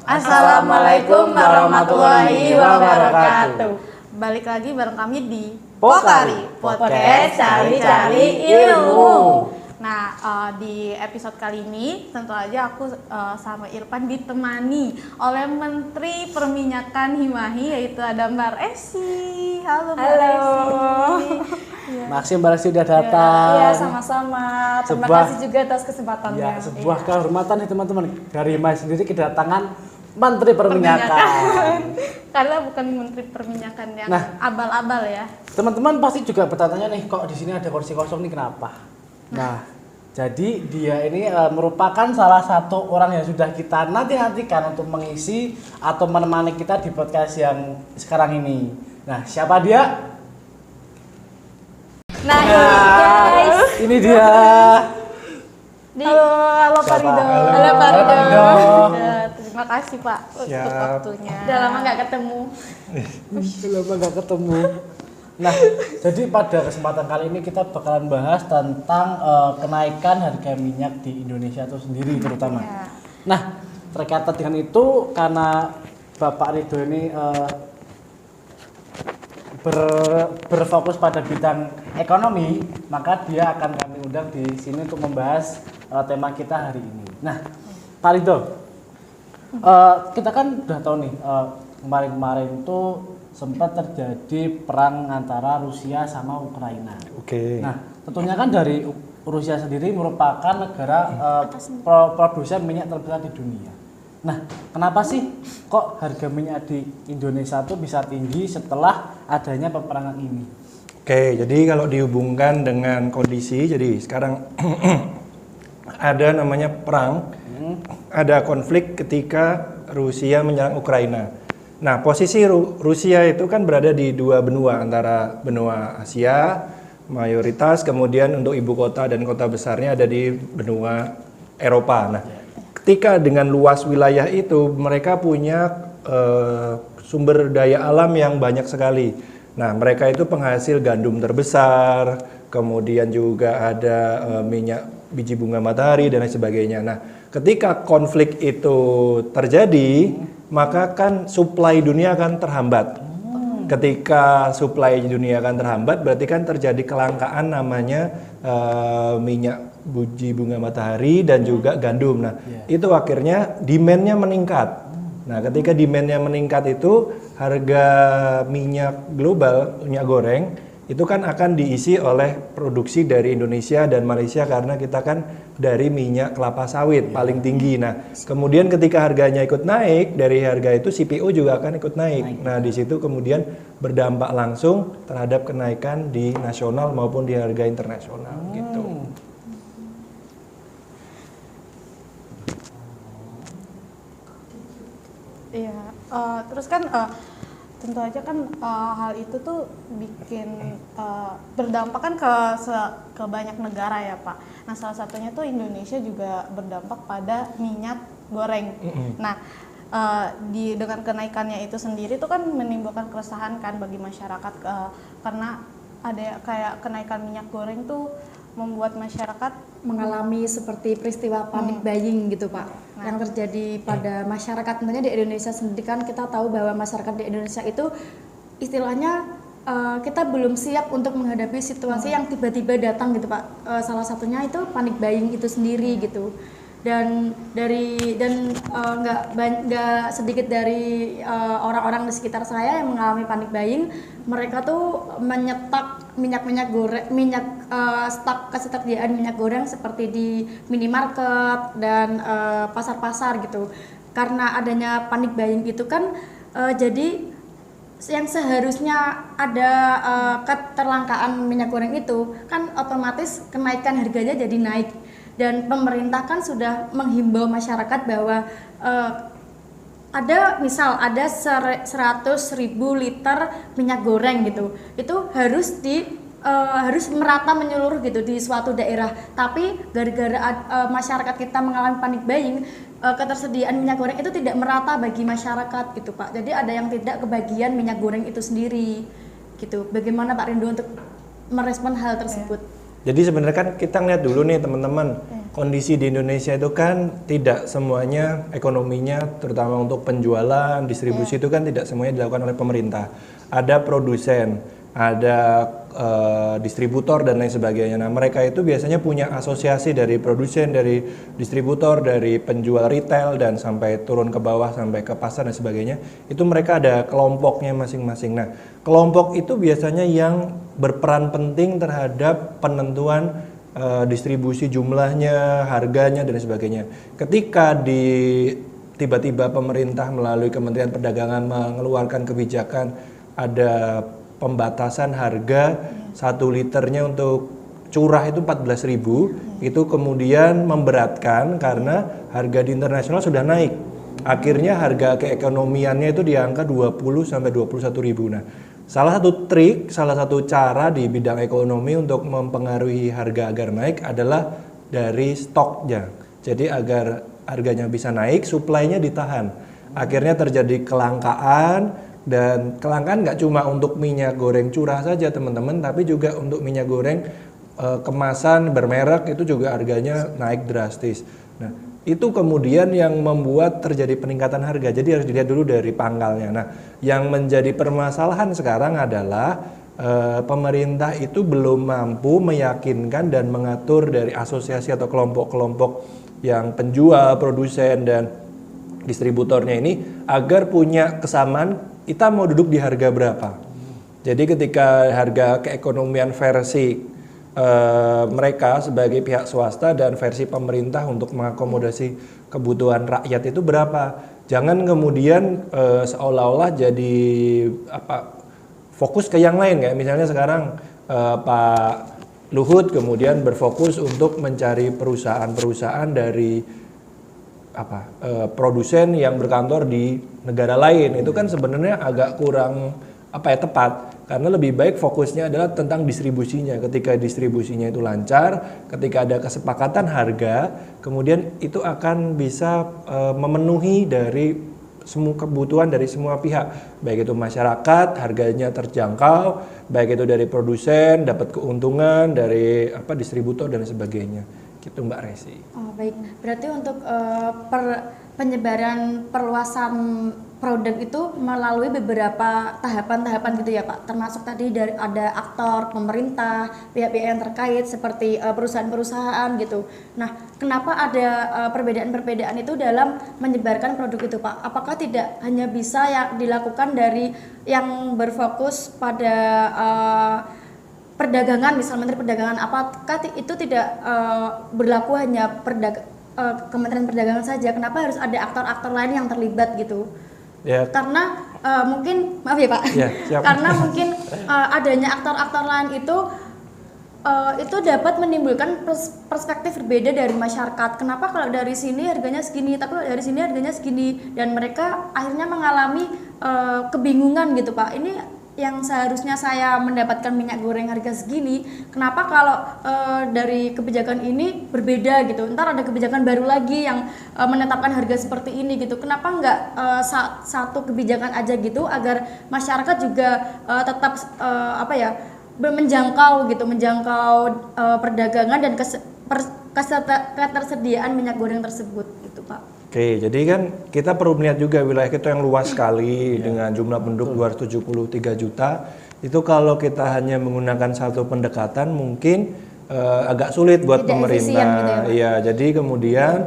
Assalamualaikum warahmatullahi wabarakatuh. Balik lagi bareng kami di Pokari Podcast Cari-Cari Ilmu. Nah, di episode kali ini tentu aja aku sama Irfan ditemani oleh Menteri Perminyakan Himahi, yaitu ada Mbak Resi. Halo Mbak Resi. Makasih Mbak Resi sudah datang. Iya, sama-sama. Terima kasih juga atas kesempatannya. Ya, sebuah kehormatan nih teman-teman. Dari Himahi sendiri kedatangan Menteri Perminyakan. Karena bukan Menteri Perminyakan yang abal-abal ya. Teman-teman pasti juga bertanya nih, kok di sini ada kursi kosong nih, kenapa? Nah, jadi dia ini merupakan salah satu orang yang sudah kita nanti-nantikan untuk mengisi atau menemani kita di podcast yang sekarang ini. Nah, siapa dia? Nah, guys. Ini dia. Halo Pak Rido. Halo Pak Rido. Terima kasih Pak untuk waktunya. Udah lama nggak ketemu. Nah, jadi pada kesempatan kali ini kita bakalan bahas tentang kenaikan harga minyak di Indonesia itu sendiri terutama. Ya. Nah, terkait dengan itu karena Bapak Rido ini berfokus pada bidang ekonomi, maka dia akan kami undang di sini untuk membahas tema kita hari ini. Nah, Pak Rido, kita kan udah tahu nih kemarin-kemarin itu sempat terjadi perang antara Rusia sama Ukraina. Oke. Nah, tentunya kan dari Rusia sendiri merupakan negara produsen minyak terbesar di dunia. Nah, kenapa sih kok harga minyak di Indonesia tuh bisa tinggi setelah adanya peperangan ini? Oke, jadi kalau dihubungkan dengan kondisi, jadi sekarang ada namanya perang, ada konflik ketika Rusia menyerang Ukraina. Nah, posisi Rusia itu kan berada di dua benua, antara benua Asia mayoritas, kemudian untuk ibu kota dan kota besarnya ada di benua Eropa. Nah, ketika dengan luas wilayah itu mereka punya sumber daya alam yang banyak sekali. Nah, mereka itu penghasil gandum terbesar, kemudian juga ada minyak biji bunga matahari dan lain sebagainya. Nah, ketika konflik itu terjadi, maka kan suplai dunia akan terhambat. Ketika suplai dunia akan terhambat, berarti kan terjadi kelangkaan namanya minyak biji bunga matahari dan juga gandum. Nah, itu akhirnya demand-nya meningkat. Nah, ketika demand-nya meningkat itu, harga minyak global, minyak goreng, itu kan akan diisi oleh produksi dari Indonesia dan Malaysia karena kita kan dari minyak kelapa sawit paling tinggi. Nah, kemudian ketika harganya ikut naik, dari harga itu CPO juga akan ikut naik. Nah, di situ kemudian berdampak langsung terhadap kenaikan di nasional maupun di harga internasional gitu. Iya, terus kan tentu aja kan hal itu tuh bikin berdampak kan ke banyak negara ya Pak. Nah, salah satunya tuh Indonesia juga berdampak pada minyak goreng. Nah, dengan kenaikannya itu sendiri tuh kan menimbulkan keresahan kan bagi masyarakat karena ada kayak kenaikan minyak goreng tuh membuat masyarakat Mengalami seperti peristiwa panic buying gitu Pak, yang terjadi pada masyarakat. Tentunya di Indonesia sendiri kan kita tahu bahwa masyarakat di Indonesia itu istilahnya kita belum siap untuk menghadapi situasi yang tiba-tiba datang gitu Pak. Salah satunya itu panic buying itu sendiri gitu. Dan nggak sedikit dari orang-orang di sekitar saya yang mengalami panic buying, mereka tuh menyetak stok ketersediaan minyak goreng seperti di minimarket dan pasar-pasar gitu. Karena adanya panic buying itu kan jadi yang seharusnya ada keterlangkaan minyak goreng itu kan otomatis kenaikan harganya jadi naik. Dan pemerintah kan sudah menghimbau masyarakat bahwa ada 100.000 liter minyak goreng gitu, itu harus merata menyeluruh gitu di suatu daerah. Tapi gara-gara masyarakat kita mengalami panic buying, ketersediaan minyak goreng itu tidak merata bagi masyarakat gitu Pak. Jadi ada yang tidak kebagian minyak goreng itu sendiri gitu. Bagaimana Pak Rindo untuk merespon hal tersebut? Jadi sebenarnya kan kita ngeliat dulu nih teman-teman, kondisi di Indonesia itu kan tidak semuanya ekonominya, terutama untuk penjualan, distribusi itu kan tidak semuanya dilakukan oleh pemerintah. Ada produsen, ada distributor dan lain sebagainya. Nah, mereka itu biasanya punya asosiasi dari produsen, dari distributor, dari penjual retail dan sampai turun ke bawah sampai ke pasar dan sebagainya. Itu mereka ada kelompoknya masing-masing. Nah, kelompok itu biasanya yang berperan penting terhadap penentuan distribusi jumlahnya, harganya dan sebagainya. Ketika tiba-tiba pemerintah melalui Kementerian Perdagangan mengeluarkan kebijakan ada pembatasan harga 1 liternya untuk curah itu 14.000, itu kemudian memberatkan karena harga di internasional sudah naik. Akhirnya harga keekonomiannya itu di angka 20 sampai 21.000. Nah, salah satu cara di bidang ekonomi untuk mempengaruhi harga agar naik adalah dari stoknya. Jadi agar harganya bisa naik, suplainya ditahan. Akhirnya terjadi kelangkaan. Dan kelangkaan nggak cuma untuk minyak goreng curah saja teman-teman, tapi juga untuk minyak goreng kemasan bermerek itu juga harganya naik drastis. Nah, itu kemudian yang membuat terjadi peningkatan harga. Jadi harus dilihat dulu dari pangkalnya. Nah, yang menjadi permasalahan sekarang adalah pemerintah itu belum mampu meyakinkan dan mengatur dari asosiasi atau kelompok-kelompok yang penjual, produsen dan distributornya ini agar punya kesamaan. Kita mau duduk di harga berapa? Jadi ketika harga keekonomian versi mereka sebagai pihak swasta dan versi pemerintah untuk mengakomodasi kebutuhan rakyat itu berapa? Jangan kemudian seolah-olah jadi fokus ke yang lain kayak misalnya sekarang Pak Luhut kemudian berfokus untuk mencari perusahaan-perusahaan dari produsen yang berkantor di negara lain. Itu kan sebenarnya agak kurang tepat karena lebih baik fokusnya adalah tentang distribusinya. Ketika distribusinya itu lancar, ketika ada kesepakatan harga, kemudian itu akan bisa memenuhi dari semua kebutuhan dari semua pihak, baik itu masyarakat harganya terjangkau, baik itu dari produsen dapat keuntungan dari distributor dan sebagainya. Gitu Mbak Resi. Oh, baik. Berarti untuk penyebaran perluasan produk itu melalui beberapa tahapan-tahapan gitu ya Pak. Termasuk tadi dari ada aktor pemerintah, pihak-pihak yang terkait seperti perusahaan-perusahaan gitu. Nah, kenapa ada perbedaan-perbedaan itu dalam menyebarkan produk itu Pak? Apakah tidak hanya bisa yang dilakukan dari yang berfokus pada perdagangan, misal Menteri Perdagangan, apakah itu tidak berlaku hanya Kementerian Perdagangan saja? Kenapa harus ada aktor-aktor lain yang terlibat gitu? Ya. Karena mungkin, maaf ya Pak, ya, karena mungkin adanya aktor-aktor lain itu dapat menimbulkan perspektif berbeda dari masyarakat. Kenapa kalau dari sini harganya segini, tapi kalau dari sini harganya segini, dan mereka akhirnya mengalami kebingungan gitu Pak. Ini yang seharusnya saya mendapatkan minyak goreng harga segini, kenapa kalau dari kebijakan ini berbeda gitu? Ntar ada kebijakan baru lagi yang menetapkan harga seperti ini gitu. Kenapa nggak satu kebijakan aja gitu agar masyarakat juga tetap menjangkau perdagangan dan ketersediaan minyak goreng tersebut gitu Pak. Oke, jadi kan kita perlu melihat juga wilayah kita yang luas sekali dengan jumlah penduduk 273 juta. Itu kalau kita hanya menggunakan satu pendekatan mungkin agak sulit buat tidak pemerintah. Gitu ya, iya, jadi kemudian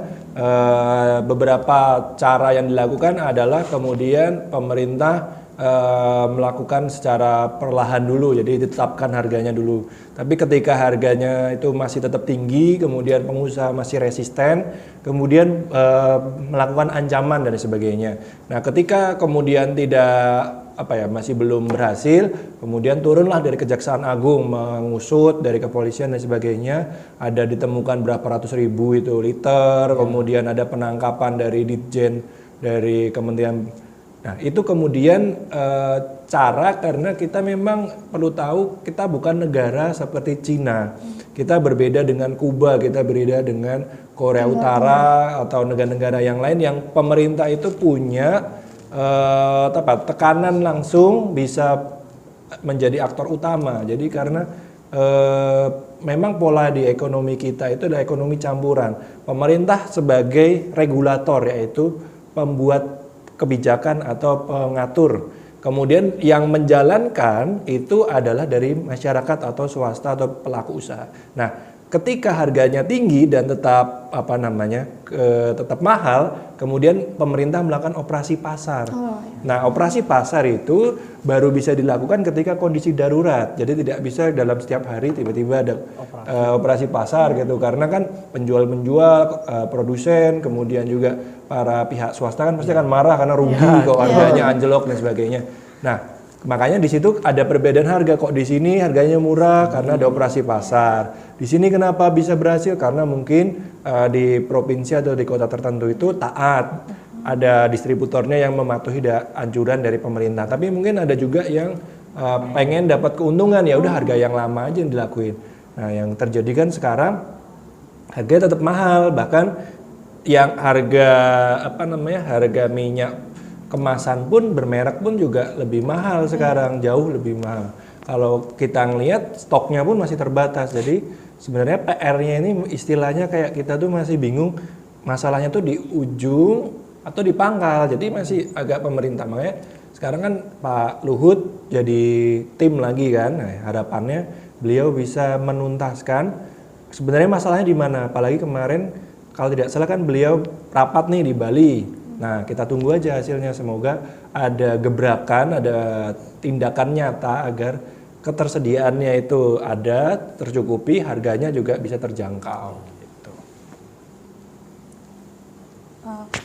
beberapa cara yang dilakukan adalah kemudian pemerintah melakukan secara perlahan dulu, jadi ditetapkan harganya dulu. Tapi ketika harganya itu masih tetap tinggi, kemudian pengusaha masih resisten, kemudian melakukan ancaman dan sebagainya. Nah, ketika kemudian masih belum berhasil, kemudian turunlah dari Kejaksaan Agung mengusut dari kepolisian dan sebagainya. Ada ditemukan berapa ratus ribu itu liter, kemudian ada penangkapan dari Ditjen dari Kementerian. Nah, itu kemudian cara karena kita memang perlu tahu kita bukan negara seperti Cina. Kita berbeda dengan Kuba, kita berbeda dengan Korea Utara atau negara-negara yang lain yang pemerintah itu punya tekanan langsung bisa menjadi aktor utama. Jadi karena memang pola di ekonomi kita itu adalah ekonomi campuran. Pemerintah sebagai regulator, yaitu pembuat kebijakan atau pengatur. Kemudian yang menjalankan itu adalah dari masyarakat atau swasta atau pelaku usaha. Nah, ketika harganya tinggi dan tetap tetap mahal, kemudian pemerintah melakukan operasi pasar. Nah, operasi pasar itu baru bisa dilakukan ketika kondisi darurat. Jadi tidak bisa dalam setiap hari tiba-tiba ada operasi pasar gitu, karena kan penjual-penjual, produsen, kemudian juga para pihak swasta kan pasti akan marah karena rugi kok harganya anjlok dan sebagainya. Nah, makanya di situ ada perbedaan harga, kok di sini harganya murah karena ada operasi pasar. Di sini kenapa bisa berhasil? Karena mungkin di provinsi atau di kota tertentu itu taat, ada distributornya yang mematuhi anjuran dari pemerintah. Tapi mungkin ada juga yang pengen dapat keuntungan, ya udah harga yang lama aja yang dilakuin. Nah, yang terjadi kan sekarang harganya tetap mahal, bahkan yang harga minyak kemasan pun bermerek pun juga lebih mahal sekarang, jauh lebih mahal. Kalau kita ngelihat stoknya pun masih terbatas. Jadi sebenarnya PR-nya ini istilahnya kayak kita tuh masih bingung masalahnya tuh di ujung atau di pangkal. Jadi masih agak pemerintah, makanya sekarang kan Pak Luhut jadi tim lagi kan. Nah, harapannya beliau bisa menuntaskan sebenarnya masalahnya di mana. Apalagi kemarin kalau tidak salah kan beliau rapat nih di Bali. Nah, kita tunggu aja hasilnya, semoga ada gebrakan, ada tindakan nyata agar ketersediaannya itu ada, tercukupi, harganya juga bisa terjangkau gitu.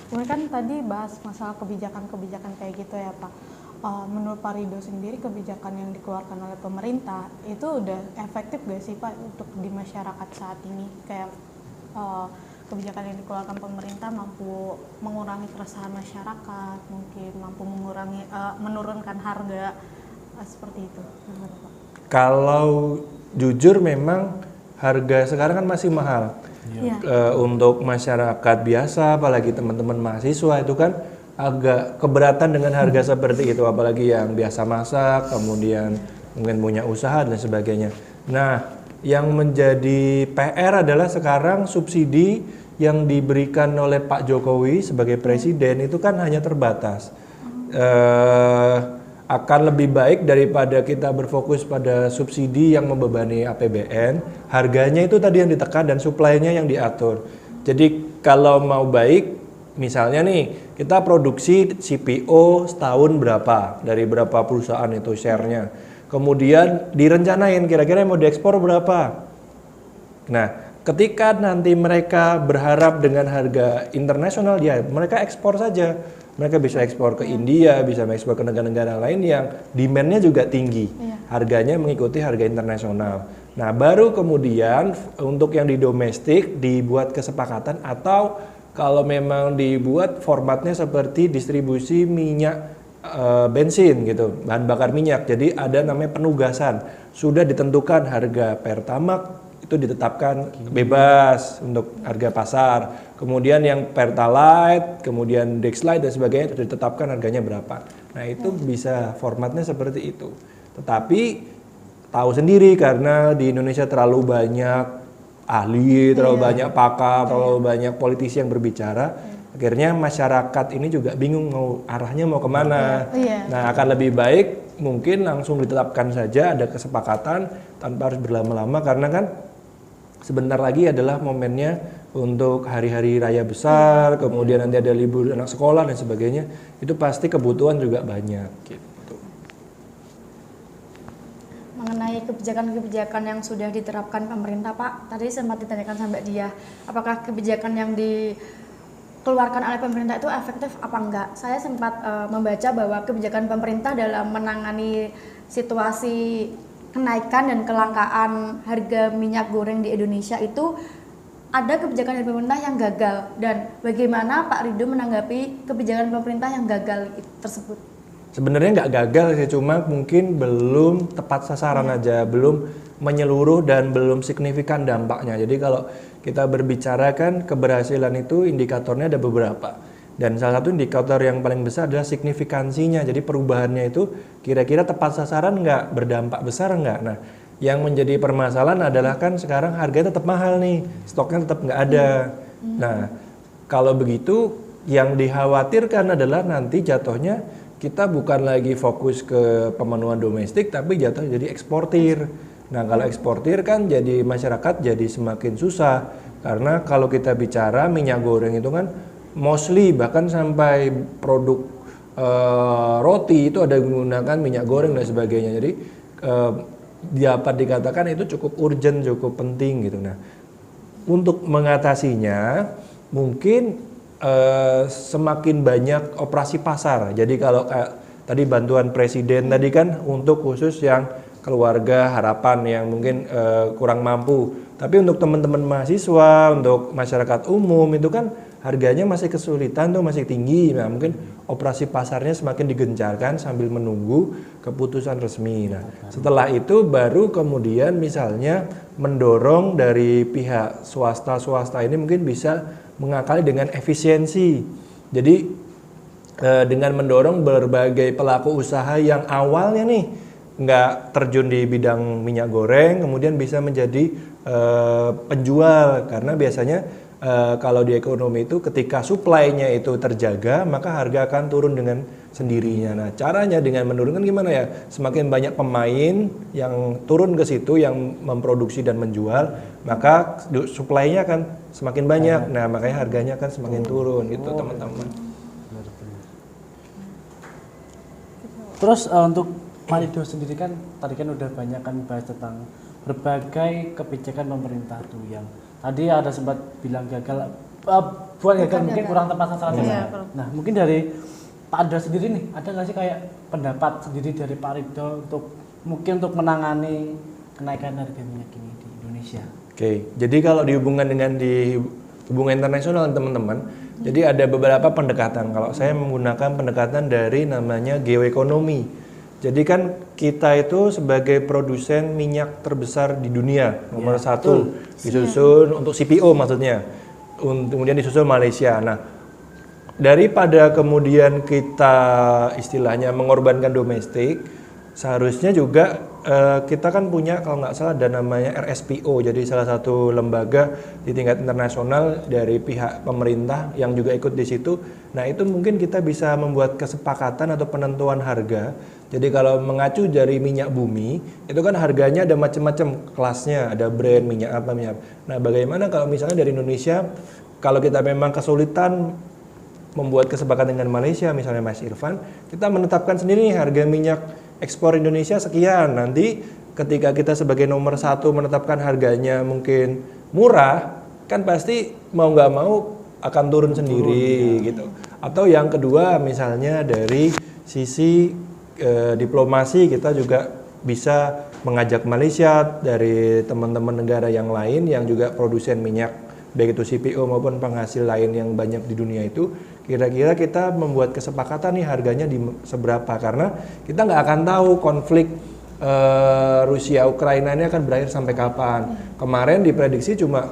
Kemudian kan tadi bahas masalah kebijakan-kebijakan kayak gitu ya Pak. Menurut Pak Ridho sendiri, kebijakan yang dikeluarkan oleh pemerintah itu udah efektif gak sih Pak untuk di masyarakat saat ini? Kayak kebijakan yang dikeluarkan pemerintah mampu mengurangi keresahan masyarakat, mungkin mampu menurunkan harga, seperti itu. Kalau jujur memang harga sekarang kan masih mahal. Untuk masyarakat biasa, apalagi teman-teman mahasiswa itu kan agak keberatan dengan harga seperti itu, apalagi yang biasa masak, kemudian mungkin punya usaha dan sebagainya. Nah, yang menjadi PR adalah sekarang subsidi yang diberikan oleh Pak Jokowi sebagai presiden itu kan hanya terbatas. Akan lebih baik daripada kita berfokus pada subsidi yang membebani APBN, harganya itu tadi yang ditekan dan suplainya yang diatur. Jadi kalau mau baik, misalnya nih kita produksi CPO setahun berapa, dari berapa perusahaan itu share-nya. Kemudian direncanain kira-kira mau diekspor berapa. Nah, ketika nanti mereka berharap dengan harga internasional, ya mereka ekspor saja. Mereka bisa ekspor ke India, bisa ekspor ke negara-negara lain yang demand-nya juga tinggi. Harganya mengikuti harga internasional. Nah, baru kemudian untuk yang di domestik dibuat kesepakatan, atau kalau memang dibuat formatnya seperti distribusi minyak bensin gitu, bahan bakar minyak. Jadi ada namanya penugasan, sudah ditentukan harga Pertamax itu ditetapkan bebas untuk harga pasar. Kemudian yang Pertalite, kemudian Dexlite dan sebagainya itu ditetapkan harganya berapa. Nah, itu bisa formatnya seperti itu. Tetapi tahu sendiri karena di Indonesia terlalu banyak ahli, terlalu banyak pakar, terlalu banyak politisi yang berbicara. Akhirnya masyarakat ini juga bingung arahnya mau kemana. Nah, akan lebih baik mungkin langsung ditetapkan saja, ada kesepakatan tanpa harus berlama-lama, karena kan sebentar lagi adalah momennya untuk hari-hari raya besar, kemudian nanti ada libur anak sekolah dan sebagainya. Itu pasti kebutuhan juga banyak gitu. Mengenai kebijakan-kebijakan yang sudah diterapkan pemerintah Pak, tadi sempat ditanyakan sama Mbak Diah, apakah kebijakan yang dikeluarkan oleh pemerintah itu efektif apa enggak? Saya sempat membaca bahwa kebijakan pemerintah dalam menangani situasi kenaikan dan kelangkaan harga minyak goreng di Indonesia itu ada kebijakan dari pemerintah yang gagal, dan bagaimana Pak Ridho menanggapi kebijakan pemerintah yang gagal tersebut? Sebenarnya nggak gagal sih, cuma mungkin belum tepat sasaran aja, belum menyeluruh dan belum signifikan dampaknya. Jadi kalau kita berbicara kan keberhasilan itu indikatornya ada beberapa. Dan salah satu indikator yang paling besar adalah signifikansinya. Jadi perubahannya itu kira-kira tepat sasaran nggak, berdampak besar nggak. Nah, Yang menjadi permasalahan adalah kan sekarang harganya tetap mahal nih, stoknya tetap nggak ada. Nah, kalau begitu yang dikhawatirkan adalah nanti jatuhnya kita bukan lagi fokus ke pemenuhan domestik, tapi jatuh jadi eksportir. Nah, kalau eksportir kan jadi masyarakat jadi semakin susah. Karena kalau kita bicara minyak goreng itu kan mostly bahkan sampai produk roti itu ada menggunakan minyak goreng dan sebagainya. Jadi dapat dikatakan itu cukup urgent, cukup penting gitu. Nah, untuk mengatasinya mungkin semakin banyak operasi pasar. Jadi kalau tadi bantuan presiden tadi kan untuk khusus yang keluarga harapan yang mungkin kurang mampu. Tapi untuk teman-teman mahasiswa, untuk masyarakat umum itu kan harganya masih kesulitan tuh, masih tinggi. Nah, mungkin operasi pasarnya semakin digencarkan sambil menunggu keputusan resmi. Nah, setelah itu baru kemudian misalnya mendorong dari pihak swasta ini mungkin bisa mengakali dengan efisiensi. Jadi dengan mendorong berbagai pelaku usaha yang awalnya nih nggak terjun di bidang minyak goreng, kemudian bisa menjadi penjual, karena biasanya kalau di ekonomi itu ketika supply-nya itu terjaga, maka harga akan turun dengan sendirinya. Nah, caranya dengan menurunkan gimana ya? Semakin banyak pemain yang turun ke situ yang memproduksi dan menjual, maka supply-nya akan semakin banyak. Nah, makanya harganya akan semakin turun gitu, teman-teman. Terus untuk Marido sendiri kan tadi kan udah banyak kan bahas tentang berbagai kebijakan pemerintah tuh yang tadi ada sempat bilang gagal, bukan gagal mungkin kurang tepat sasaran. Nah, mungkin dari Pak Andra sendiri nih, ada nggak sih kayak pendapat sendiri dari Pak Ridho untuk mungkin untuk menangani kenaikan harga minyak ini di Indonesia? Oke, jadi kalau dihubungkan dengan di hubungan internasional teman-teman, jadi ada beberapa pendekatan. Kalau saya menggunakan pendekatan dari namanya geoekonomi. Jadi kan kita itu sebagai produsen minyak terbesar di dunia, nomor satu, disusul untuk CPO maksudnya, kemudian disusul Malaysia. Nah, daripada kemudian kita istilahnya mengorbankan domestik, seharusnya juga kita kan punya kalau nggak salah ada namanya RSPO, jadi salah satu lembaga di tingkat internasional dari pihak pemerintah yang juga ikut di situ. Nah, itu mungkin kita bisa membuat kesepakatan atau penentuan harga. Jadi kalau mengacu dari minyak bumi, itu kan harganya ada macam-macam kelasnya, ada brand minyak apa minyak. Nah, bagaimana kalau misalnya dari Indonesia, kalau kita memang kesulitan membuat kesepakatan dengan Malaysia, misalnya Mas Irfan, kita menetapkan sendiri nih harga minyak ekspor Indonesia sekian. Nanti ketika kita sebagai nomor satu menetapkan harganya mungkin murah, kan pasti mau nggak mau akan turun sendiri gitu. Atau yang kedua misalnya dari sisi diplomasi, kita juga bisa mengajak Malaysia dari teman-teman negara yang lain yang juga produsen minyak, baik itu CPO maupun penghasil lain yang banyak di dunia itu, kira-kira kita membuat kesepakatan nih harganya di seberapa, karena kita nggak akan tahu konflik Rusia Ukraina ini akan berakhir sampai kapan. Kemarin diprediksi cuma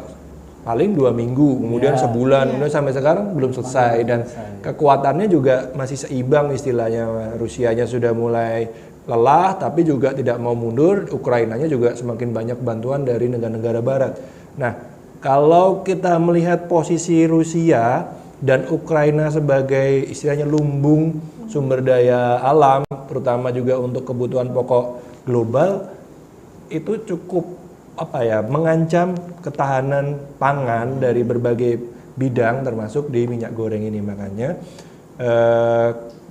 paling 2 minggu, kemudian sebulan, kemudian sampai sekarang belum selesai, dan kekuatannya juga masih seimbang istilahnya. Rusianya sudah mulai lelah tapi juga tidak mau mundur, Ukrainanya juga semakin banyak bantuan dari negara-negara barat. Nah, kalau kita melihat posisi Rusia dan Ukraina sebagai istilahnya lumbung sumber daya alam, terutama juga untuk kebutuhan pokok global, itu cukup mengancam ketahanan pangan dari berbagai bidang termasuk di minyak goreng ini. Makanya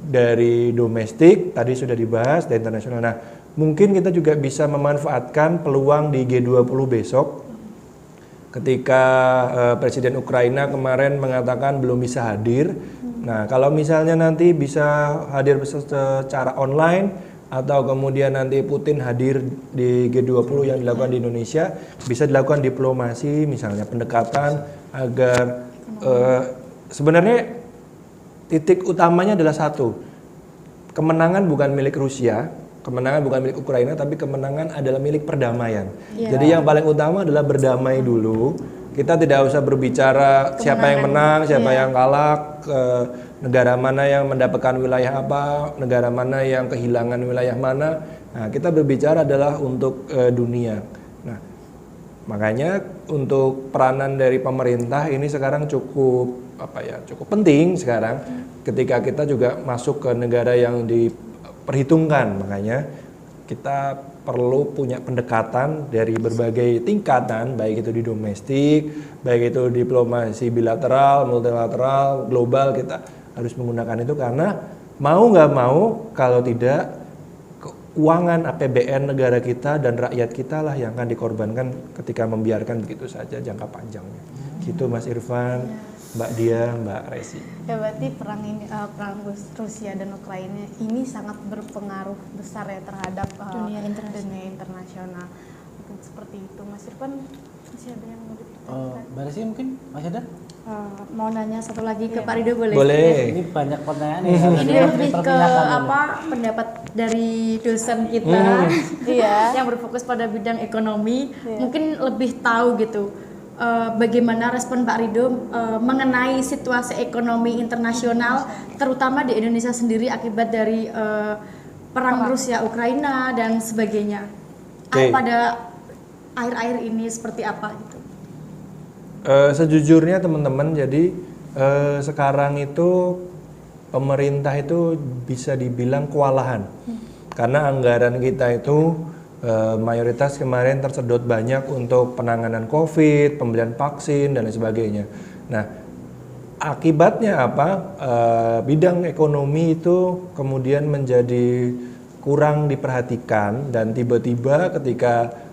dari domestik tadi sudah dibahas, dari internasional. Nah, mungkin kita juga bisa memanfaatkan peluang di G20 besok ketika Presiden Ukraina kemarin mengatakan belum bisa hadir. Nah, kalau misalnya nanti bisa hadir secara online, atau kemudian nanti Putin hadir di G20 yang dilakukan di Indonesia, bisa dilakukan diplomasi, misalnya pendekatan agar sebenarnya titik utamanya adalah satu, kemenangan bukan milik Rusia, kemenangan bukan milik Ukraina, tapi kemenangan adalah milik perdamaian. Jadi yang paling utama adalah berdamai dulu. Kita tidak usah berbicara siapa yang menang, siapa yang kalah, negara mana yang mendapatkan wilayah apa, negara mana yang kehilangan wilayah mana. Nah, kita berbicara adalah untuk dunia. Nah, makanya untuk peranan dari pemerintah ini sekarang cukup cukup penting sekarang ketika kita juga masuk ke negara yang diperhitungkan. Makanya kita perlu punya pendekatan dari berbagai tingkatan, baik itu di domestik, baik itu diplomasi bilateral, multilateral, global. Kita harus menggunakan itu karena mau nggak mau kalau tidak keuangan APBN negara kita dan rakyat kita lah yang akan dikorbankan ketika membiarkan begitu saja jangka panjangnya. Gitu Mas Irfan, Mbak Dia, Mbak Resi. Ya berarti perang ini perang Rusia dan Ukraina ini sangat berpengaruh besar ya terhadap dunia internasional. Mungkin seperti itu. Mas Irfan masih ada yang mau ditanyakan? Mbak Resi mungkin masih ada? Mau nanya satu lagi ke Pak Rido boleh? Boleh. Ini banyak pertanyaan Ini lebih ke pendapat dari dosen kita yang berfokus pada bidang ekonomi, mungkin lebih tahu gitu bagaimana respon Pak Rido mengenai situasi ekonomi internasional, terutama di Indonesia sendiri akibat dari perang Rusia Ukraina dan sebagainya. Pada akhir-akhir ini seperti apa gitu? Sejujurnya teman-teman, jadi sekarang itu pemerintah itu bisa dibilang kewalahan karena anggaran kita itu mayoritas kemarin tersedot banyak untuk penanganan COVID, pembelian vaksin dan lain sebagainya. Nah, akibatnya apa? Bidang ekonomi itu kemudian menjadi kurang diperhatikan dan tiba-tiba ketika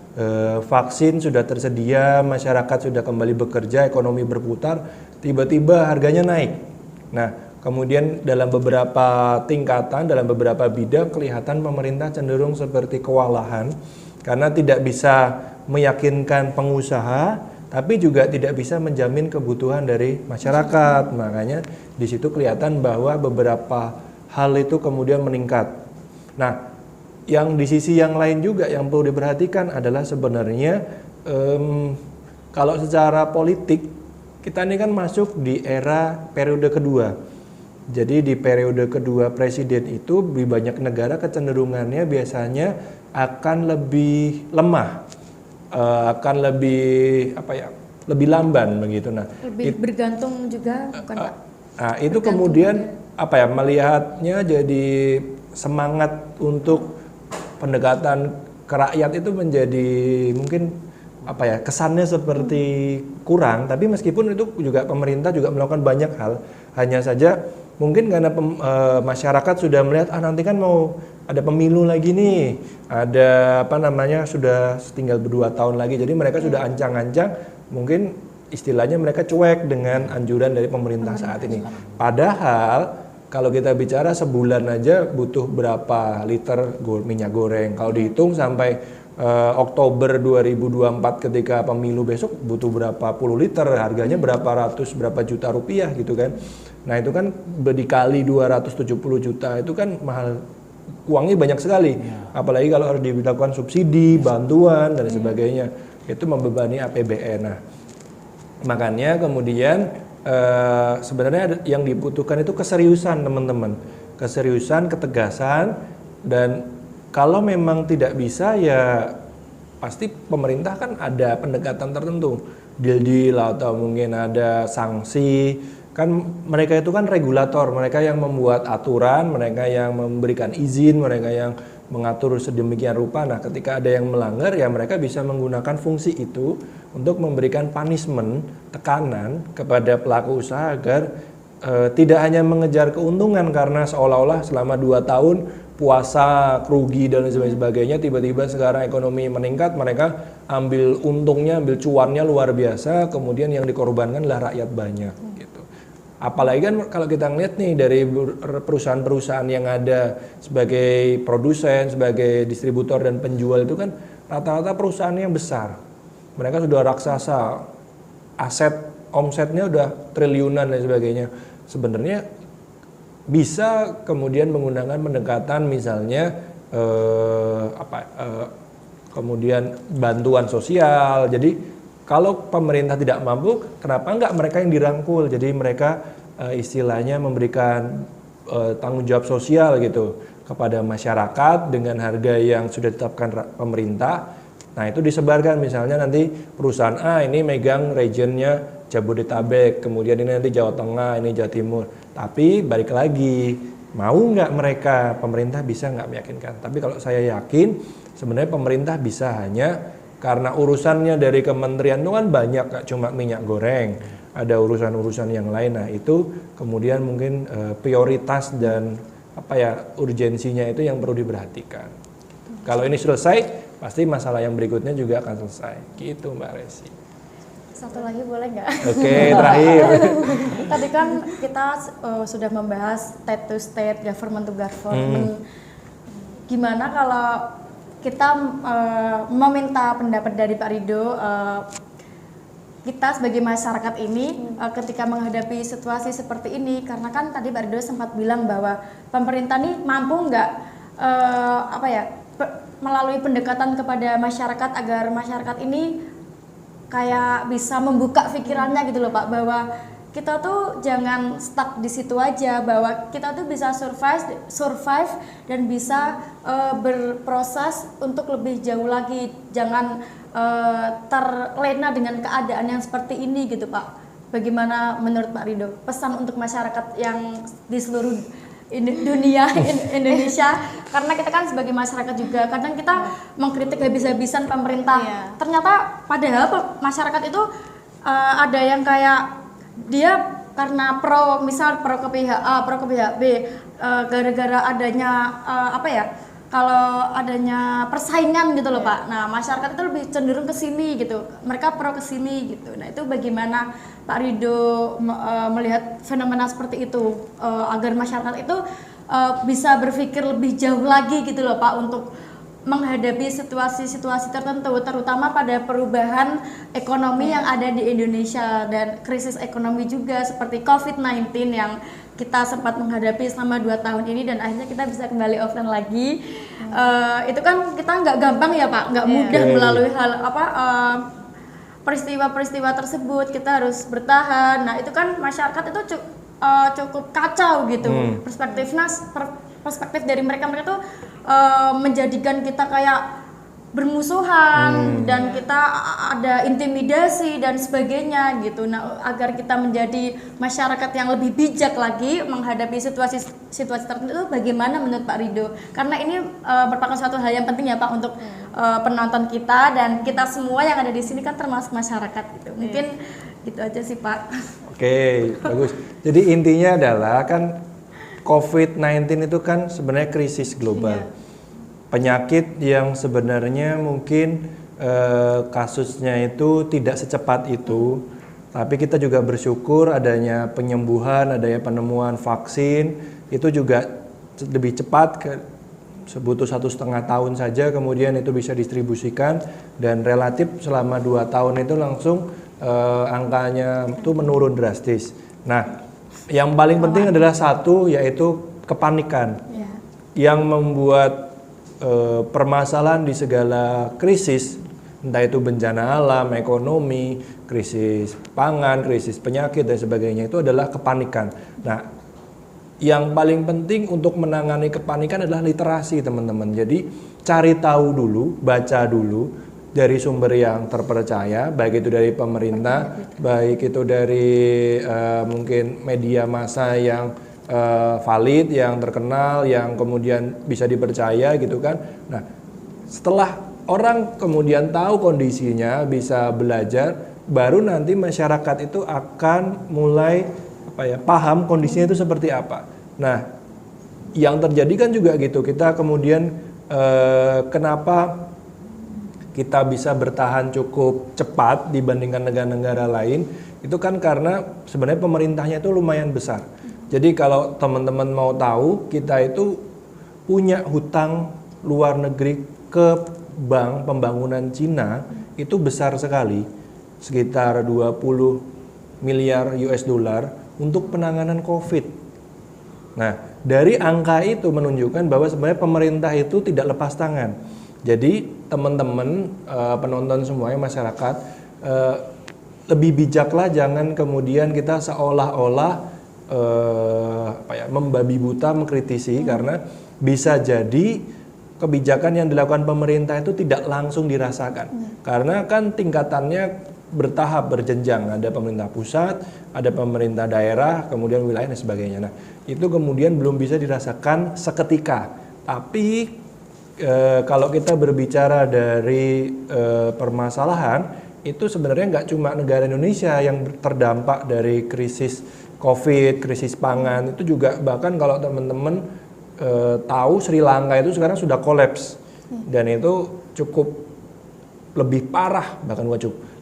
vaksin sudah tersedia, masyarakat sudah kembali bekerja, ekonomi berputar, tiba-tiba harganya naik. Nah, kemudian dalam beberapa tingkatan, dalam beberapa bidang kelihatan pemerintah cenderung seperti kewalahan karena tidak bisa meyakinkan pengusaha, tapi juga tidak bisa menjamin kebutuhan dari masyarakat. Makanya di situ kelihatan bahwa beberapa hal itu kemudian meningkat. Nah, yang di sisi yang lain juga yang perlu diperhatikan adalah sebenarnya kalau secara politik kita ini kan masuk di era periode kedua. Jadi di periode kedua presiden itu di banyak negara kecenderungannya biasanya akan lebih lemah, akan lebih lebih lamban begitu. Nah, lebih bergantung juga bukan Pak? Nah, itu kemudian melihatnya jadi semangat untuk pendekatan ke rakyat itu menjadi mungkin kesannya seperti kurang, tapi meskipun itu juga pemerintah juga melakukan banyak hal, hanya saja mungkin karena masyarakat sudah melihat nanti kan mau ada pemilu lagi nih, ada sudah tinggal 2 tahun lagi, jadi mereka sudah ancang-ancang, mungkin istilahnya mereka cuek dengan anjuran dari pemerintah saat ini. Padahal kalau kita bicara sebulan aja butuh berapa liter minyak goreng. Kalau dihitung sampai Oktober 2024 ketika pemilu besok butuh berapa puluh liter, harganya berapa juta rupiah gitu kan. Nah itu kan dikali 270 juta itu kan mahal, uangnya banyak sekali. Apalagi kalau harus dilakukan subsidi, bantuan dan sebagainya. Itu membebani APBN. Nah, makanya kemudian sebenarnya yang dibutuhkan itu keseriusan teman-teman, keseriusan, ketegasan, dan kalau memang tidak bisa ya pasti pemerintah kan ada pendekatan tertentu, deal atau mungkin ada sanksi, kan mereka itu kan regulator, mereka yang membuat aturan, mereka yang memberikan izin, mereka yang mengatur sedemikian rupa. Nah, ketika ada yang melanggar ya mereka bisa menggunakan fungsi itu untuk memberikan punishment, tekanan kepada pelaku usaha agar tidak hanya mengejar keuntungan karena seolah-olah selama 2 tahun puasa, rugi dan sebagainya, tiba-tiba sekarang ekonomi meningkat, mereka ambil untungnya, ambil cuannya luar biasa, kemudian yang dikorbankan adalah rakyat banyak gitu. Apalagi kan kalau kita ngeliat nih dari perusahaan-perusahaan yang ada sebagai produsen, sebagai distributor dan penjual itu kan rata-rata perusahaan yang besar. Mereka sudah raksasa, omsetnya udah triliunan dan sebagainya. Sebenarnya bisa kemudian menggunakan pendekatan misalnya kemudian bantuan sosial. Jadi kalau pemerintah tidak mampu, kenapa enggak mereka yang dirangkul? Jadi mereka istilahnya memberikan tanggung jawab sosial gitu. kepada masyarakat dengan harga yang sudah ditetapkan pemerintah. Nah itu disebarkan, misalnya nanti perusahaan A ini megang regionnya Jabodetabek, kemudian ini nanti Jawa Tengah, ini Jawa Timur. Tapi balik lagi, mau nggak mereka, pemerintah bisa nggak meyakinkan. Tapi kalau saya yakin sebenarnya pemerintah bisa, hanya karena urusannya dari kementerian itu kan banyak, gak cuma minyak goreng, ada urusan-urusan yang lain. Nah itu kemudian mungkin prioritas dan urgensinya itu yang perlu diperhatikan. Kalau ini selesai, pasti masalah yang berikutnya juga akan selesai. Gitu Mbak Resi. Satu lagi boleh nggak? Oke, terakhir. Tadi kan kita sudah membahas state to state, government to government. Gimana kalau kita meminta pendapat dari Pak Rido, kita sebagai masyarakat ini ketika menghadapi situasi seperti ini, karena kan tadi Pak Rido sempat bilang bahwa pemerintah nih mampu nggak melalui pendekatan kepada masyarakat agar masyarakat ini kayak bisa membuka pikirannya gitu loh Pak, bahwa kita tuh jangan stuck di situ aja, bahwa kita tuh bisa survive dan bisa berproses untuk lebih jauh lagi, jangan terlena dengan keadaan yang seperti ini gitu Pak. Bagaimana menurut Pak Rido pesan untuk masyarakat yang di seluruh dunia Indonesia, karena kita kan sebagai masyarakat juga kadang kita mengkritik habis-habisan pemerintah. Ternyata padahal masyarakat itu ada yang kayak dia karena pro ke pihak A, pro ke pihak B, gara-gara adanya kalau adanya persaingan gitu loh Pak. Nah, masyarakat itu lebih cenderung ke sini gitu. Mereka pro ke sini gitu. Nah, itu bagaimana Pak Rido melihat fenomena seperti itu agar masyarakat itu bisa berpikir lebih jauh lagi gitu loh Pak, untuk menghadapi situasi-situasi tertentu, terutama pada perubahan ekonomi yang ada di Indonesia dan krisis ekonomi juga seperti COVID-19 yang kita sempat menghadapi selama 2 tahun ini dan akhirnya kita bisa kembali offline lagi. Itu kan kita nggak gampang ya Pak, nggak mudah melalui hal peristiwa-peristiwa tersebut, kita harus bertahan. Nah itu kan masyarakat itu cukup kacau gitu, perspektif dari mereka tuh menjadikan kita kayak bermusuhan dan kita ada intimidasi dan sebagainya gitu. Nah, agar kita menjadi masyarakat yang lebih bijak lagi menghadapi situasi tertentu, bagaimana menurut Pak Rido? Karena ini merupakan suatu hal yang penting ya Pak untuk penonton kita dan kita semua yang ada di sini kan termasuk masyarakat gitu. Mungkin gitu aja sih Pak. Oke, bagus. Jadi intinya adalah kan COVID-19 itu kan sebenarnya krisis global. Penyakit yang sebenarnya mungkin kasusnya itu tidak secepat itu, tapi kita juga bersyukur adanya penyembuhan, adanya penemuan vaksin, itu juga lebih cepat, butuh 1,5 tahun saja kemudian itu bisa distribusikan, dan relatif selama 2 tahun itu langsung angkanya itu menurun drastis. Nah, yang paling penting adalah satu, yaitu kepanikan yang membuat permasalahan di segala krisis, entah itu bencana alam, ekonomi, krisis pangan, krisis penyakit dan sebagainya, itu adalah kepanikan. Nah, yang paling penting untuk menangani kepanikan adalah literasi teman-teman. Jadi cari tahu dulu, baca dulu dari sumber yang terpercaya, baik itu dari pemerintah, baik itu dari mungkin media massa yang valid, yang terkenal, yang kemudian bisa dipercaya gitu kan. Nah, setelah orang kemudian tahu kondisinya, bisa belajar, baru nanti masyarakat itu akan mulai paham kondisinya itu seperti apa. Nah, yang terjadi kan juga gitu, kita kemudian kenapa kita bisa bertahan cukup cepat dibandingkan negara-negara lain, itu kan karena sebenarnya pemerintahnya itu lumayan besar. Jadi kalau teman-teman mau tahu, kita itu punya hutang luar negeri ke Bank Pembangunan Cina itu besar sekali, sekitar 20 miliar US dollar untuk penanganan COVID. Nah, dari angka itu menunjukkan bahwa sebenarnya pemerintah itu tidak lepas tangan. Jadi teman-teman penonton semuanya, masyarakat, lebih bijaklah, jangan kemudian kita seolah-olah membabi buta mengkritisi, karena bisa jadi kebijakan yang dilakukan pemerintah itu tidak langsung dirasakan. Karena kan tingkatannya bertahap, berjenjang. Ada pemerintah pusat, ada pemerintah daerah, kemudian wilayah dan sebagainya. Nah, itu kemudian belum bisa dirasakan seketika. Tapi kalau kita berbicara dari permasalahan, itu sebenarnya nggak cuma negara Indonesia yang terdampak dari krisis COVID, krisis pangan. Itu juga bahkan kalau teman-teman tahu Sri Lanka itu sekarang sudah kolaps dan itu cukup lebih parah, bahkan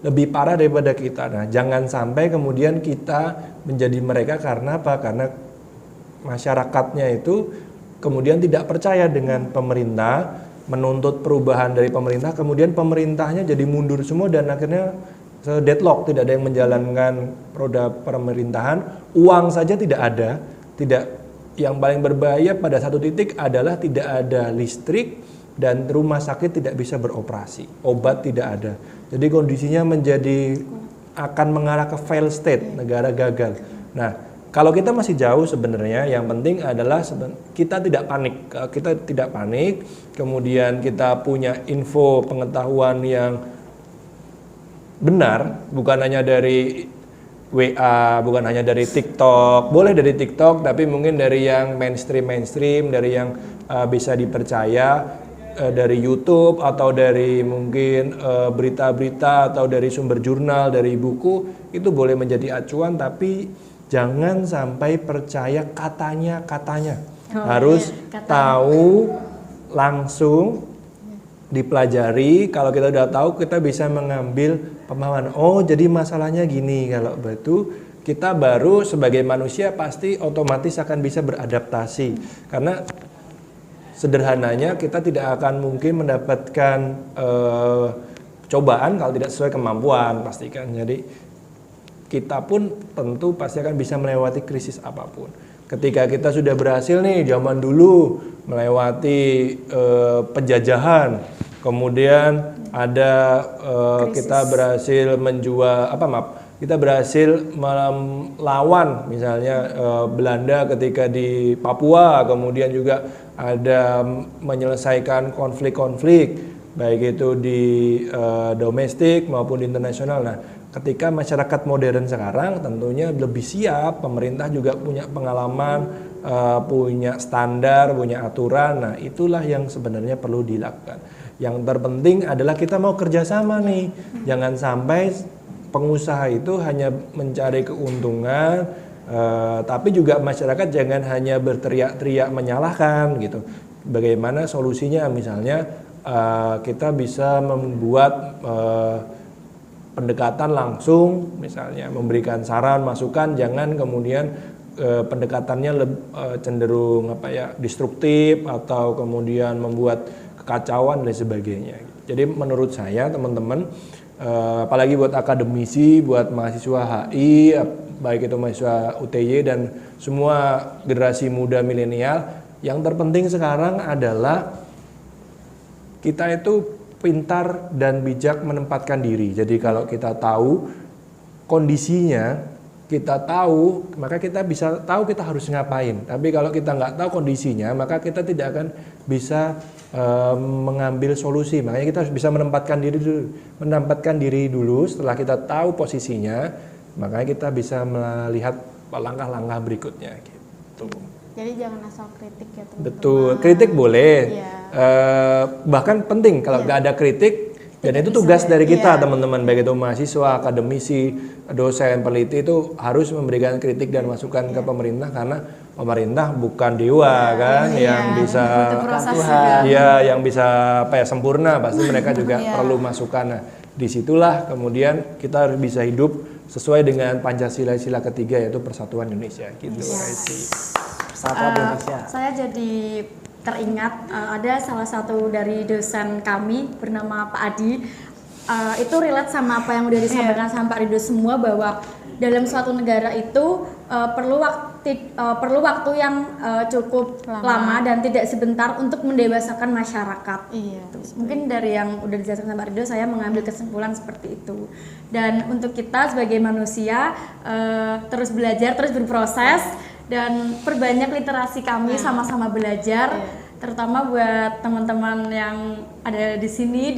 lebih parah daripada kita. Nah, jangan sampai kemudian kita menjadi mereka. Karena apa? Karena masyarakatnya itu kemudian tidak percaya dengan pemerintah, menuntut perubahan dari pemerintah, kemudian pemerintahnya jadi mundur semua dan akhirnya deadlock, tidak ada yang menjalankan roda pemerintahan, uang saja tidak ada, yang paling berbahaya pada satu titik adalah tidak ada listrik dan rumah sakit tidak bisa beroperasi, obat tidak ada. Jadi kondisinya akan mengarah ke fail state, negara gagal. Nah, kalau kita masih jauh sebenarnya, yang penting adalah kita tidak panik, kemudian kita punya info pengetahuan yang benar, bukan hanya dari WA, bukan hanya dari TikTok, boleh dari TikTok, tapi mungkin dari yang mainstream, dari yang bisa dipercaya, dari YouTube atau dari mungkin berita-berita atau dari sumber jurnal, dari buku, itu boleh menjadi acuan, tapi jangan sampai percaya katanya. Harus tahu langsung, dipelajari. Kalau kita udah tahu, kita bisa mengambil pemahaman. Oh, jadi masalahnya gini. Kalau begitu, kita baru sebagai manusia pasti otomatis akan bisa beradaptasi. Karena sederhananya kita tidak akan mungkin mendapatkan cobaan kalau tidak sesuai kemampuan, pastikan. Jadi kita pun tentu pasti akan bisa melewati krisis apapun. Ketika kita sudah berhasil nih zaman dulu melewati penjajahan, kemudian ada kita berhasil kita berhasil melawan misalnya Belanda ketika di Papua, kemudian juga ada menyelesaikan konflik-konflik baik itu di domestik maupun di internasional. Nah, ketika masyarakat modern sekarang tentunya lebih siap, pemerintah juga punya pengalaman, punya standar, punya aturan. Nah, itulah yang sebenarnya perlu dilakukan. Yang terpenting adalah kita mau kerjasama nih. Jangan sampai pengusaha itu hanya mencari keuntungan, tapi juga masyarakat jangan hanya berteriak-teriak menyalahkan gitu. Bagaimana solusinya? Misalnya kita bisa membuat pendekatan langsung, misalnya memberikan saran, masukan, jangan kemudian pendekatannya cenderung destruktif atau kemudian membuat kekacauan dan sebagainya. Jadi menurut saya teman-teman, apalagi buat akademisi, buat mahasiswa HI, baik itu mahasiswa UTY dan semua generasi muda milenial, yang terpenting sekarang adalah kita itu pintar dan bijak menempatkan diri. Jadi kalau kita tahu kondisinya, kita tahu, maka kita bisa tahu kita harus ngapain. Tapi kalau kita nggak tahu kondisinya, maka kita tidak akan bisa mengambil solusi. Makanya kita harus bisa menempatkan diri dulu. Setelah kita tahu posisinya, makanya kita bisa melihat langkah-langkah berikutnya. Gitu. Jadi jangan asal kritik ya teman-teman. Betul, kritik boleh. Iya. Bahkan penting kalau nggak ada kritik, dan itu tugas dari kita teman-teman, baik itu mahasiswa, akademisi, dosen, peneliti, itu harus memberikan kritik dan masukan ke pemerintah, karena pemerintah bukan dewa kan, yang bisa yang bisa sempurna, pasti mereka juga perlu masukan. Nah, disitulah kemudian kita harus bisa hidup sesuai dengan Pancasila ketiga, yaitu Persatuan Indonesia gitu. Saya jadi teringat ada salah satu dari dosen kami bernama Pak Adi, itu relate sama apa yang udah disampaikan sama Pak Rido semua, bahwa dalam suatu negara itu perlu waktu yang cukup lama dan tidak sebentar untuk mendewasakan masyarakat. Mungkin dari yang udah dijelaskan sama Pak Rido, saya mengambil kesimpulan seperti itu. Dan untuk kita sebagai manusia terus belajar, terus berproses, dan perbanyak literasi kami, sama-sama belajar, terutama buat teman-teman yang ada di sini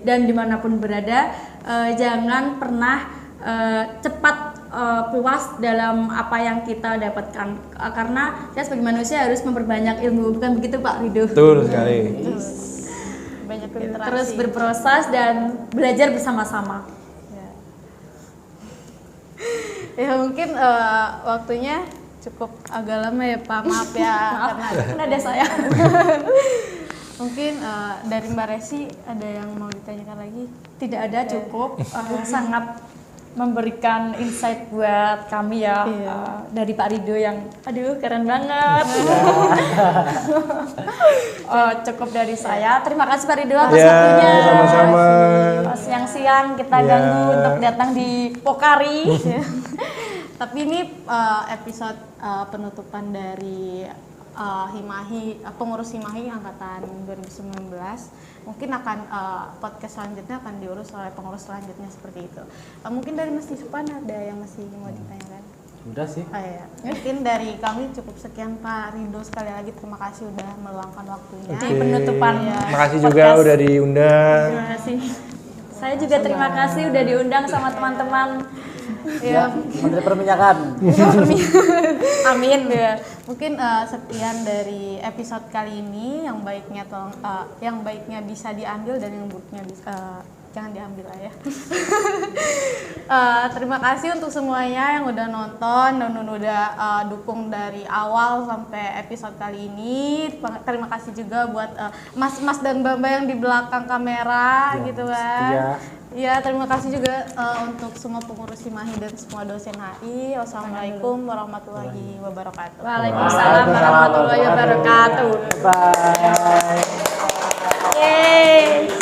dan dimanapun berada, jangan pernah cepat puas dalam apa yang kita dapatkan, karena kita sebagai manusia harus memperbanyak ilmu, bukan begitu Pak Rido? Betul sekali. Banyak literasi. Terus berproses dan belajar bersama-sama. Ya mungkin waktunya cukup agak lama ya Pak, maaf ya. Karena ada saya. Mungkin dari Mbak Resi ada yang mau ditanyakan lagi? Tidak ada, cukup. Sangat memberikan insight buat kami ya. Iya. Dari Pak Rido yang aduh keren banget. Cukup dari saya. Terima kasih Pak Rido atas Ya, waktunya. sama-sama. Siang-siang kita Ya. ganggu untuk datang di Pokari. Tapi ini episode penutupan dari Himahi, pengurus Himahi angkatan 2019. Mungkin akan podcast selanjutnya akan diurus oleh pengurus selanjutnya seperti itu. Mungkin dari Mas Yusufan ada yang masih mau ditanyakan? Udah sih. Ya. Mungkin dari kami cukup sekian Pak Rido, sekali lagi terima kasih udah meluangkan waktunya. Di penutupan Makasih juga podcast. udah diundang. Terima kasih. Saya juga terima kasih udah diundang sama teman-teman. Ya, Menteri Perminyakan. Amin. Ya, mungkin sekian dari episode kali ini. Yang baiknya yang baiknya bisa diambil dan yang buruknya jangan diambil lah ya. Terima kasih untuk semuanya yang udah nonton dan udah dukung dari awal sampai episode kali ini. Terima kasih juga buat mas-mas dan mbak-mbak yang di belakang kamera Ya, gitu kan. setia. Ya, terima kasih juga untuk semua pengurus Himahi dan semua dosen HI. Wassalamualaikum warahmatullahi wabarakatuh. Waalaikumsalam warahmatullahi wabarakatuh. Bye. Yeay.